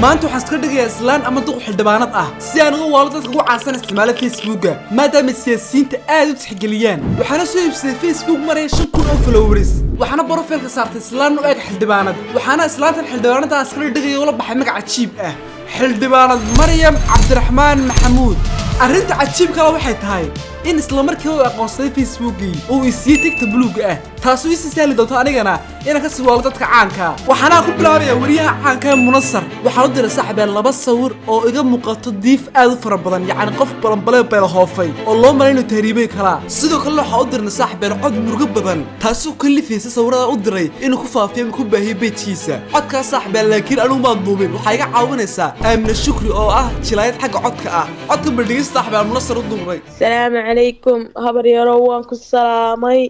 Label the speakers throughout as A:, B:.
A: maanta waxaan iska dhigayaa islaan ama duq xildhibaanad ah si aan uga waalo dadka ugu caansan isticmaala Facebooka maadaama siyaasiyiinta aad u tixgeliyaan waxaana soo iibsaday Facebook maraya 5,000 oo followers waxaana profile-ka saartay islaan u eg xildhibaanad waxaana islaantan xildhibaanada iska dhigay oo la baxay magac cajiib ah xildhibaanad Maryam Cabdiraxmaan Maxamuud arrinta cajiibka waxay tahay in isla markii uu aqoonsaday Facebookii uu isii tagta buluug ah taasoo isi sahli doonto anigana inaan ka sii waalo dadka caanka waxaana ku bilaabaya wariyaha caanka Munassar waxaan u diray saaxiibeen laba sawir oo iga muuqato diif aad u fara badan yacni qof balanbalay beel hoofay oo loo malaynayo tahriibay kala sidoo kale waxaan u dirnay saaxiibeen cod murugo badan taasoo kalifaysa sawirada u diray inuu ku faafiyo ku baahiyo beedkiisa codka saaxiibeen laakiin anigu ma duubin waxay iga caawinaysaa Aamina Shukri oo ah jilaayad xagga codka ah codka badhigista saaxiibeen Munassar u duubay
B: السلام عليكم هبر يرو وانكو السلامي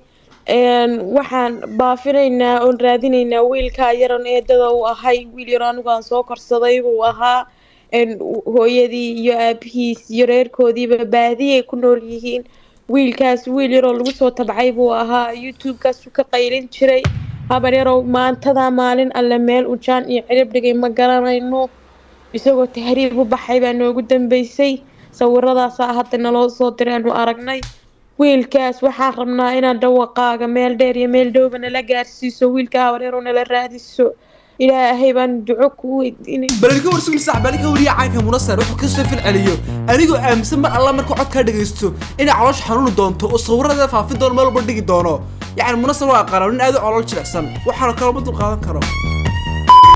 B: waxaan baafinaynaa oo raadinaynaa wiilka yaran eedada uu ahay wiil yaraan ugaan soo korsaday uu ahaa hooyadii iyo aabihiis iyo reerkoodiiba baadiyay ku nool yihiin wiilkaas wiil yaroo lagu soo tabcay buu ahaa YouTube-kaas ka qaylin jiray habar yarow maantada maalin alle meel u jaan iyo cirib dhigay ma garanayno isagoo tahriib u baxay baa noogu dambeysay sawiradaas hadda naloo soo diray aanu aragnay wiilkaas waxaan rabnaa inaan dhawaqaaga meel dheer iyo meel dhowba nala gaarsiiso wiilka habareero nala raadiso ilaahay baan duco ku weydiinay
A: balka warsuul saaxiibka wariya caanka Munassar wuxuu ka soo filceliyo anigoo aaminsan mar alla markuu cod ka dhageysto in caloosh xanuun doonto oo sawirada faafin doon meel walba dhigi doono yacni Munassar waa qaran aad u calool jilicsan waxaan kala mid qaadan karo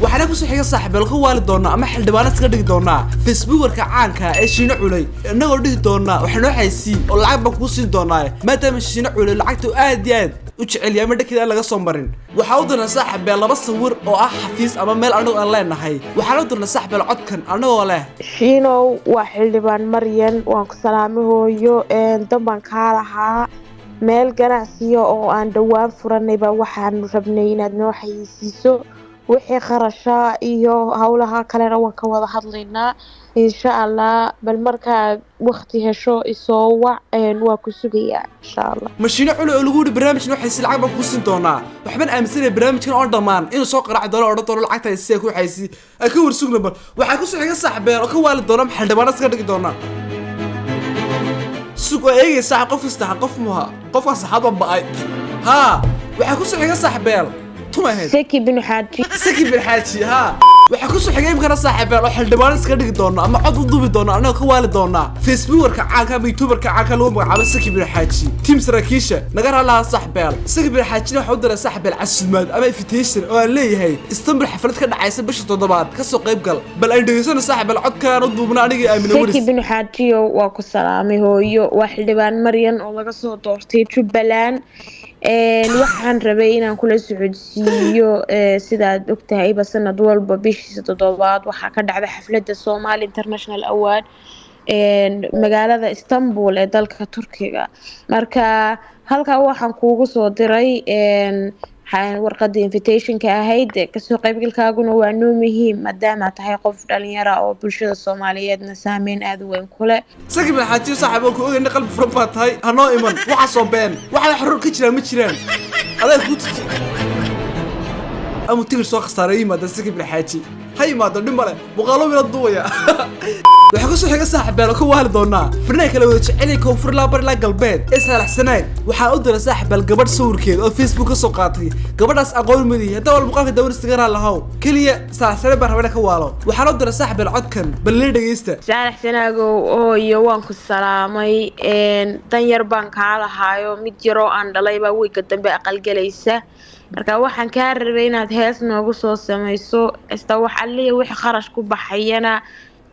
A: waxaana ku soo xiga saaxiibada ka waali doona ama xildhibaanad iska dhigi doona Facebooka caanka ee Shiina Culay inagoo dhigi doona waxaanu haysiin oo lacag baan ku siin doonaa maadaama Shiina Culay lacagtu aad iyo aad u jecel yahay markii laga soo marin waxa uu doona saaxiibada laba sawir oo ah xafiis ama meel anagu aan leenahay waxaana u doona saaxiibada codkan anagoo leh
B: Shiino waa xildhibaan Maryan waan ku salaamahooyo damban ka lahaa meel ganacsiyo oo aan dhawaan furanayba waxaan rabnay inaad noo xayisiiso wixii kharasha iyo hawlaha kale waan ka wada hadlaynaa insha Allah bal marka waqti hesho isoo wac waa ku sugayaa insha Allah
A: mashiina culay oo lagu yiri barnaamijkan waxay si lacag baan ku siin doonaa waxban aaminsanay barnaamijkan oo dhamaan inuu soo qaraac doono oo doono lacagta si ku xaysi ka warsugna bal waxa ku soo xiga saaxiibeen oo ka waali doona xildhibaanad iska dhigi doona suuqa eegay saaxiib qof istaha qof muha qofka saxaabada baay ha waxa ku soo xiga saaxiibeen
B: سكي بن حاجي
A: ها waxa ku soo xigay imkana saaxiibay oo xildhibaan iska dhigi doona ama cod u duubi doona anaga ka waali doona Facebooka caanka ama YouTuberka caanka lagu magacaabo Saki bin Xaaji team Sarakiisha naga raalaha saaxiibay Saki bin Xaaji waxa uu diray saaxiibay casuumad ama invitation oo aan leeyahay Istanbul xaflad ka dhacaysa bisha 7aad ka soo qayb gal bal ay dhageysano saaxiibay codkaan u duubna aniga Aamina Waris
B: Saki bin Xaaji waa ku salaamay hooyo waa xildhibaan Maryan oo laga soo doortay Jubbaland waxaan rabay inaan kula socodsiiyo sidaad ogtahay sanad walba bishii 7aad waxa ka dhacda xafladda Somali International Award magaalada Istanbul ee dalka Turkiga marka halka waxaan kuugu soo diray warqadda invitation-ka ahayd ka soo qaybgalkaaguna waa noo muhiim maadaama tahay qof dhalinyaro oo bulshada Soomaaliyeedna saameyn aad u weyn ku leh
A: Saki bin Xaaji saaxiibku ku ogeyn qalbi furan baa tahay hanoo iman waxa soo been waxa xarur ka jira ma jiraan adeeg ku tiji amu tigir soo khasaaray maada Saki bin Xaaji hay maada dhimale muqaalo wila duwaya waxa ku soo xiga saaxiibada ka waali doona firnaa kala wada jecelay koonfur la bar la galbeed ee salaxsanaag waxa uu diray saaxiibal gabadh sawirkeed oo Facebook ka soo qaatay gabadhaas aqoon midii hada wal muqaalka dawristiga lahaw kaliya salaxsanaag baa rabada ka waalo waxa uu diray saaxiibal codkan bal la dhageysta
B: salaxsanaag oo iyo waan ku salaamay dan yar baan ka lahaayo mid yaro aan dhalay baa way ka dambe aqal galaysa marka waxaan ka rabay inaad hees noogu soo samayso ista wax alle wix kharash ku baxayana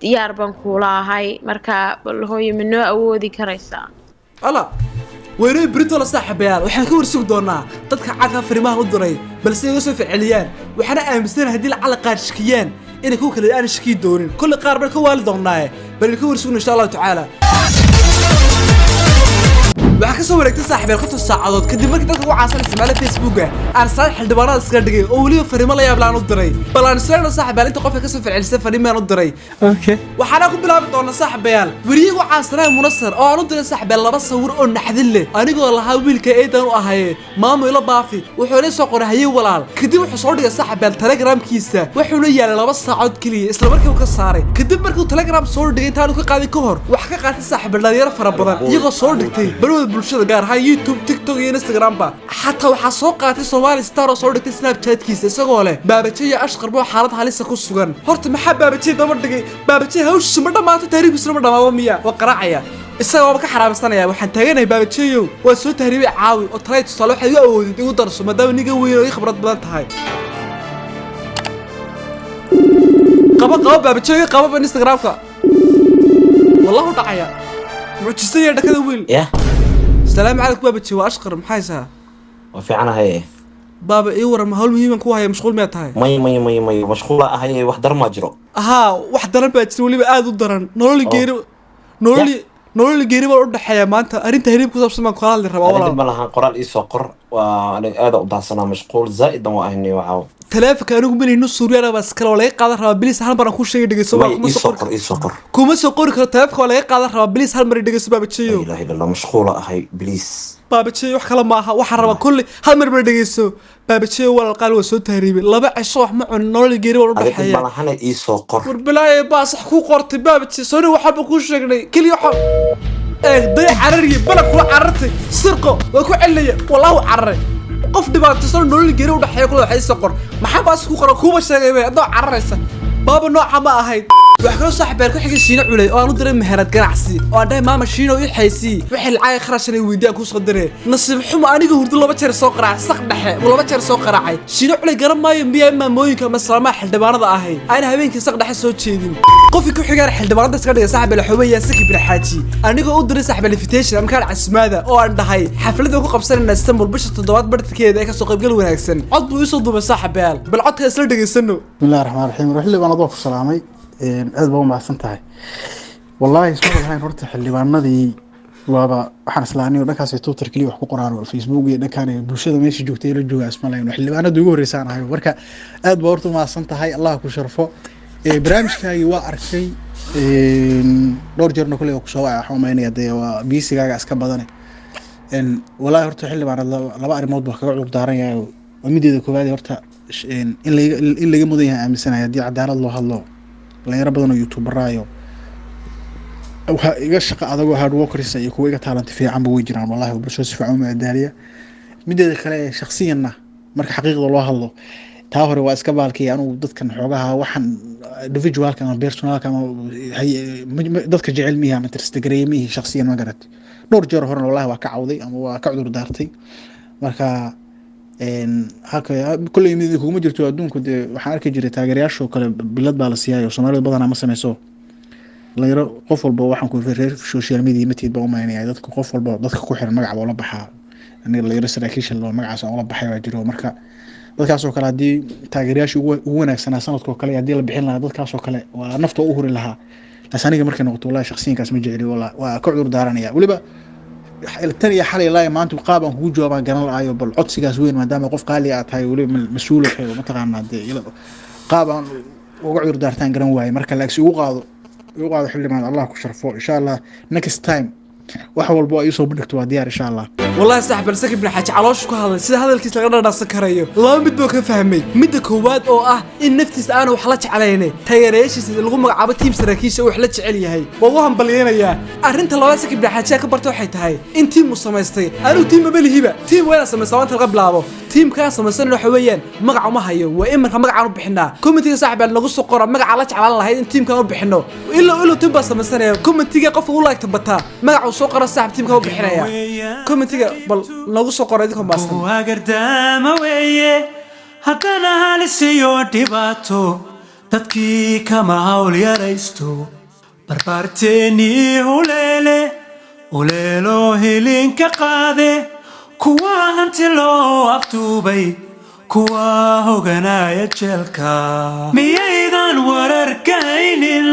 B: diyaar baan ku laahay marka bal hooyo ma noo awoodi karaysaa
A: ala weynay brito la saaxiibayaal waxaan ka warsug doonaa dadka caanka fariimaha u diray balse iga soo ficiliyaan waxaana aaminsanahay hadii la qaarshkiyaan inay ku kala aan shaki doonin kulli qaar bal ka waali doonaa bal ka warsugna insha Allah taala waxaa ka soo wareegtay saaxiibeel konton saacadood kadib markii dadka ugu caansan isticmaala Facebooka aan saar xildhibaanada iska dhigay oo waliba fariimo la yaab laan u diray bal aan isla saaxiibeel inta qofka ka soo falcelisay fariimaan u diray waxaana ku bilaabi doonaa saaxiibeel wariyiga ugu caansanaa Munasar oo aan u diray saaxiibeel laba sawir oo naxdin leh anigoo lahaa wiilka eedan u ahaye maamo ila baafi wuxuu la soo qoray haye walaal kadib wuxuu soo dhigay saaxiibeel Telegramkiisa wuxuuna yaalay 2 saacadood kaliya isla markii uu ka saaray kadib markii Telegram soo dhigay intaan ka qaaday ka hor wax ka qaatay saaxiibeel dhalinyaro fara badan iyagoo soo dhigtay balwada bulshada gaar ahaan YouTube TikTok iyo Instagram ba xataa waxa soo qaatay Somali Star oo soo dhigtay Snapchat-kiisa isagoo leh baabajiye iyo ashqar buu xaalad halis ku sugan horta maxaa baabajiye daba dhigay baabajiye hawshiisa ma dhamaato taariikhdiisa ma dhamaado miya waa qaraacaya isagoo ka xaraamsanaya waxaan taaganahay baabajiyo waa soo tahriibay caawi oo talay tusaale waxa igu awoodid igu darso maadaama niga weyn oo khibrad badan tahay qaba baabajiyo qaba Instagram-ka والله دعيا معجزة دكذا ويل
C: يا
A: السلام عليكم بابا تشي واشقر محايسها
C: وفي عنا هي
A: بابا اي ورا ما هول مهم كو هي مشغول ما تهي
C: مي مشغولة هي وحدر ما جرو
A: ها وحدر باجري ولي aad u daran nolol geeri baa u dhaxaya maanta arinta hiriib ku saabsan ma qoraal rabaa walaal
C: ma lahan qoraal ii soo qor waa aad u daasana mashquul zaid oo ahni waxa
A: telefonka anigu milino Suuriyaana bas kala walaay qaadan rabaa bilis hal mar aan ku sheegay dhigayso waa kuma soo qori karo telefonka walaay qaadan rabaa bilis hal mar dhigayso baba jiyo
C: ilaahi ilaa mashquula ahay bilis
A: baba jiyo wax kala ma aha waxa raba kulli hal mar dhigayso baba jiyo walaal qaal waa soo tahriibay laba cisho wax ma cun nolol geeri waa u dhaxaya
C: ma lahan ii soo qor
A: war bilaay baa sax ku qortay baba jiyo soo waxa ku sheegnay kaliya waxa ضي عرري بلك كل عررتي سرقة وكل عليا والله عرري قف دبعت تصير نقول لي جري وضحية كله حي سقر ما حب أسكو قرا كوبا شيء ضع عررسه بابا نوع ما هاي وحكوا صاحب بالك حاجة شينا علي أنا ندري مهنة جرعسي وأنا ماما شينا ويحيسي وحل عاي خرش اللي ويدي أكو صدره نصيب حما أنا جهود الله بتشر سقرع سقدحه ولا بتشر سقرعي شينا علي جرم ما ينبيع ما مويك مثلا ما حل دبارة ضاهي أنا هبينك سقدح صوت شيدين قفي كل حاجة حل دبارة تسكر صاحب الحوية سكي بالحاجي أنا جو أدري صاحب الفتيش لما كان عسماده أو عند هاي حفلته وكو قبصنا الناس استنبول بش التضوات برد كده كسوق يبقى وناكسن عضو يصدوا بالصاحب بال بالعض يسلد يسنو
D: بسم الله الرحمن الرحيم روح لي أنا ضوف سلامي aad baa u mahadsantahay wallahi isma lahayn horta xildhibaanadii waaba waxaan islaanay oo dhankaas Twitter kaliya wax ku qoraan oo Facebook iyo dhankaan bulshada meesha joogtay la jooga isma lahayn xildhibaanadu ugu horeysaan ahay marka aad baa horta mahadsantahay Allah ku sharfo barnaamijkaagi waa arkay dhowr jeerna kulay ku soo waxaan umaynaya waa biisigaaga iska badan wallahi horta xildhibaanada laba arrimood baa kaga cug daaran yahay mideeda koowaad horta in laga mudan yahay aaminsanaya hadii cadaalad loo hadlo la yara badan oo YouTuberaayo waxa iga shaqo adag oo hard workers iyo kuwa iga talent fiican way jiraan wallahi bulshada si fiican u maadaaliya mideeda kale shakhsiyanna marka xaqiiqda loo hadlo taa hore waa iska baalkii anigu dadkan xoogaha waxan individualka ama personalka ama dadka jecel miyaa ama Instagram-ihi shakhsiyan ma garat dhowr jeer hore wallahi waa ka cawday ama waa ka cudur daartay marka haka kulli mid kuma jirto adduunku waxaan arkay jiray taageerayaasha kale bilad baa la siiyay Soomaalida badan ma sameeyso la yaro qof walba waxaan ku fiirsay social media matiid baa u maaynaya dadka qof walba dadka ku xiran magac wala baxaa aniga la yaro saraakiisha loo magacaas wala baxay waa jiro marka dadkaas oo kale hadii taageerayaasha ugu wanaagsan sanadkoo kale hadii la bixin lahaa dadkaas oo kale waa nafta u huri lahaa asaniga markay noqoto wallahi shakhsiyankaas ma jeceli wallahi waa ka cudur daaranaya waliba tan iyo xalay ilaa maanta qaab aan kugu jawaabaan garan laayo bal codsigaas weyn maadaama qof qaali ah tahay wali mas'uul ah oo ma taqaanaa qaab aan uga cudur daartaan garan waayay marka laagsi ugu qaado xildhibaan Allah ku sharfo insha Allah next time wax walba ay soo bandhigto waa diyaar insha Allah
A: والله صاحب السكب بن حاج علوش كهذا سيد هذا الكيس لقدر ناس كرايو لا مدبو كفهمي مد كواد او ان نفتيس انا وحلج علينا تيريش سيد لو مغعبه تيم سراكيش وحلج عليهي والله بلينيا arrinta laba sakib bn xaaj ka barto waxay tahay in team u sameystay anu team balihiba team weena sameysay inta qablaabo team ka sameeysan waxa weeyaan magac uma hayo waa imanka magac aan u bixinaa committee saaxiib lagu soo qoro magac la jeclaan lahayd in team ka u bixino ilo team baa sameeysanaya committee qof uu laagta bataa magac uu soo qoro saaxiib team ka u bixinaya committee bal lagu soo qoray idinka baastan
E: waagardama weeye haddana halisiyo dhibaato dadkii kama hawl yaraysto barbaarteennii uleelo hilinka qaade kuwa hanti loo aftuubay kuwa hoganaya jeelka miyaydan wararkaynin